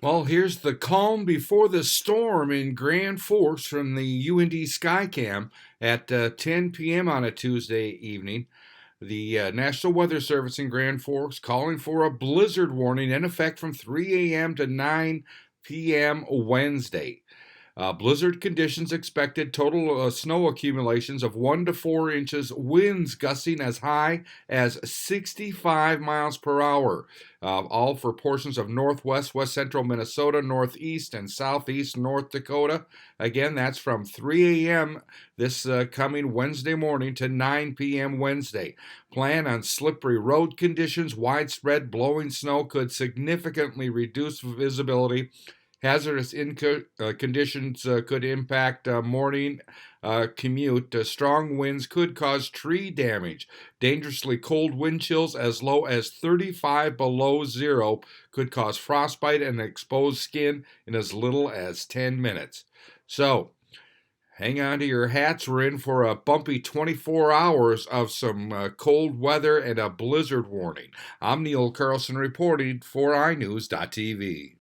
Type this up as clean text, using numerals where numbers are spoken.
Well, here's the calm before the storm in Grand Forks from the UND Skycam at 10 p.m. on a Tuesday evening. The National Weather Service in Grand Forks calling for a blizzard warning in effect from 3 a.m. to 9 p.m. Wednesday. Blizzard conditions expected, total snow accumulations of 1 to 4 inches, winds gusting as high as 65 miles per hour, all for portions of northwest, west central Minnesota, northeast, and southeast North Dakota. Again, that's from 3 a.m. this coming Wednesday morning to 9 p.m. Wednesday. Plan on slippery road conditions. Widespread blowing snow could significantly reduce visibility. Hazardous conditions could impact morning commute. Strong winds could cause tree damage. Dangerously cold wind chills as low as 35 below zero could cause frostbite and exposed skin in as little as 10 minutes. So, hang on to your hats. We're in for a bumpy 24 hours of some cold weather and a blizzard warning. I'm Neil Carlson reporting for iNewZ.TV.